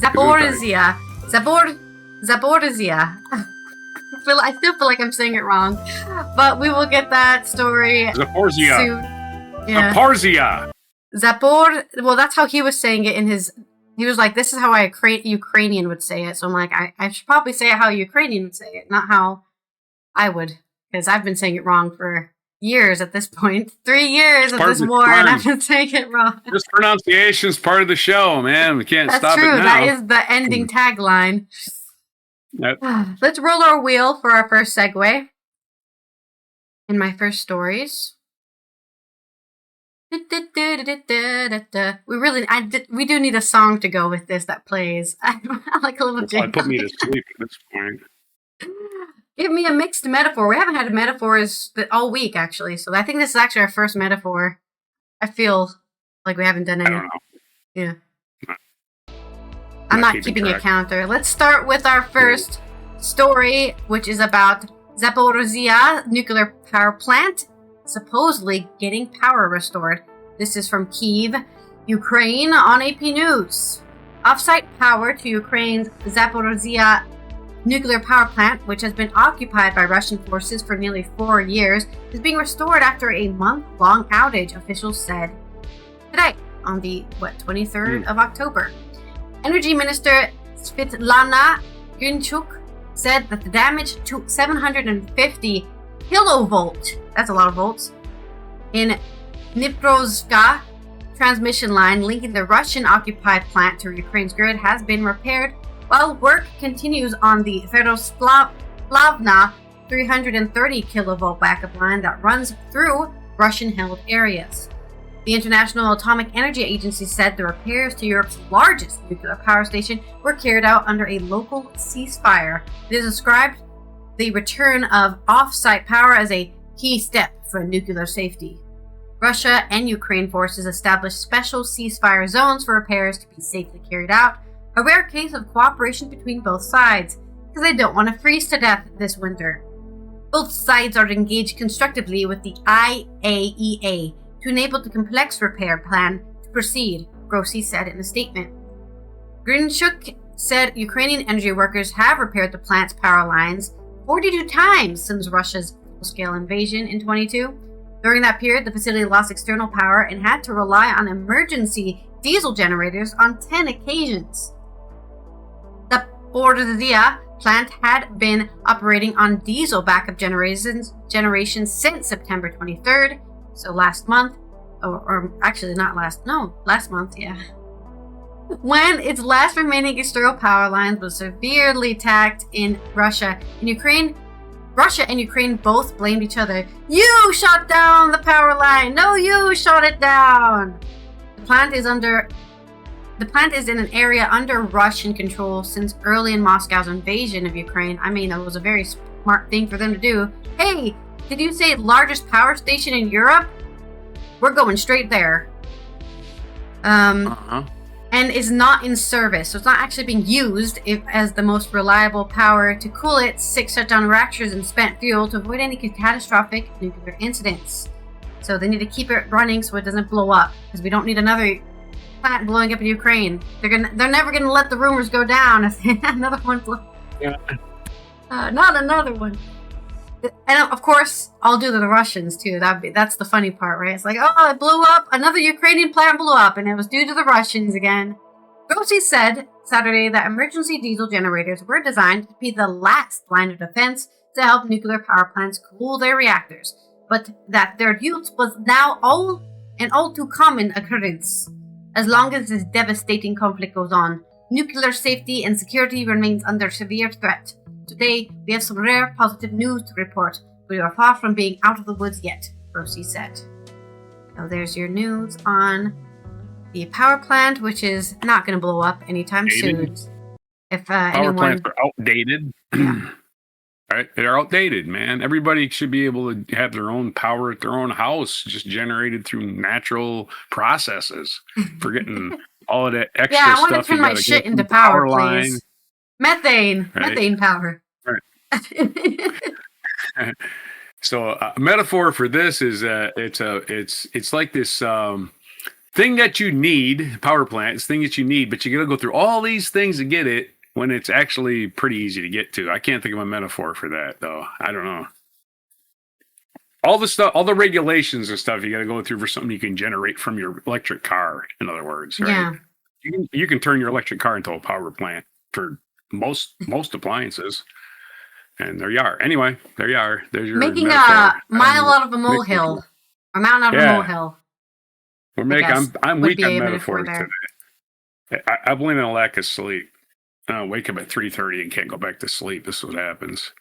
Zaporizhzhia. Zaporizhzhia. I still feel like I'm saying it wrong, but we will get that story Zaporizhzhia. soon. Yeah. Zaporizhzhia. Well, that's how he was saying it in his. He was like, "This is how a Ukrainian would say it." So I'm like, I should probably say it how a Ukrainian would say it, not how I would, because I've been saying it wrong for years at this point. 3 years of this war, and I've been saying it wrong. This pronunciation's part of the show, man. We can't stop it now. That's true. That is the ending tagline. Let's roll our wheel for our first segue. In my first stories. We do need a song to go with this that plays. I like a little jingle. Put me to sleep at this point. Give me a mixed metaphor. We haven't had a metaphors all week, actually. So I think this is actually our first metaphor. I feel like we haven't done any. I don't know. Yeah. I'm not keeping a counter. Let's start with our first story, which is about Zaporizhzhia nuclear power plant supposedly getting power restored. This is from Kyiv, Ukraine, on AP News. Off-site power to Ukraine's Zaporizhzhia nuclear power plant, which has been occupied by Russian forces for nearly 4 years, is being restored after a month-long outage, officials said today, on the 23rd of October. Energy Minister Svetlana Gunchuk said that the damage to 750 kilovolt, that's a lot of volts, in Dniprovska transmission line linking the Russian-occupied plant to Ukraine's grid has been repaired, while work continues on the Feroslavna 330 kilovolt backup line that runs through Russian-held areas. The International Atomic Energy Agency said the repairs to Europe's largest nuclear power station were carried out under a local ceasefire. It has described the return of off-site power as a key step for nuclear safety. Russia and Ukraine forces established special ceasefire zones for repairs to be safely carried out, a rare case of cooperation between both sides, because they don't want to freeze to death this winter. Both sides are engaged constructively with the IAEA to enable the complex repair plan to proceed, Grossi said in a statement. Grinchuk said Ukrainian energy workers have repaired the plant's power lines 42 times since Russia's full-scale invasion in 2022. During that period, the facility lost external power and had to rely on emergency diesel generators on 10 occasions. The Zaporizhzhia plant had been operating on diesel backup generation since September 23rd, so last month, or actually not last month, yeah. When its last remaining external power lines was severely attacked in Russia and Ukraine both blamed each other. You shot down the power line! No, you shot it down! The plant is in an area under Russian control since early in Moscow's invasion of Ukraine. I mean, that was a very smart thing for them to do. Hey, did you say largest power station in Europe? We're going straight there. And is not in service, so it's not actually being used as the most reliable power to cool it. 6 shutdown reactors and spent fuel to avoid any catastrophic nuclear incidents. So they need to keep it running so it doesn't blow up, because we don't need another plant blowing up in Ukraine. They're never gonna let the rumors go down if another one blows. Yeah. Not another one. And of course, I'll do the Russians too. That's the funny part, right? It's like, oh, it blew up. Another Ukrainian plant blew up, and it was due to the Russians again. Grossi said Saturday that emergency diesel generators were designed to be the last line of defense to help nuclear power plants cool their reactors, but that their use was now an all too common occurrence. As long as this devastating conflict goes on, nuclear safety and security remains under severe threat. Today, we have some rare positive news to report. We are far from being out of the woods yet, Grossi said. So there's your news on the power plant, which is not going to blow up anytime soon. If power plants are outdated. Yeah. Right? They're outdated, man. Everybody should be able to have their own power at their own house, just generated through natural processes. Forgetting all of that extra stuff. Yeah, I want to turn my shit into power, please. Methane. Right? Methane power. Right. So a metaphor for this is it's like this thing that you need, power plant is thing that you need, but you got to go through all these things to get it when it's actually pretty easy to get to. I can't think of a metaphor for that, though. I don't know. All the stuff, all the regulations and stuff you got to go through for something you can generate from your electric car, in other words, right? Yeah. You can turn your electric car into a power plant for most appliances. And there you are. Anyway, there you are. There's your Making metaphor. a mile out of a molehill. Or mountain out of a molehill. We're making. I'm weak on metaphor metaphors today. I blame it on lack of sleep. I wake up at 3:30 and can't go back to sleep. This is what happens.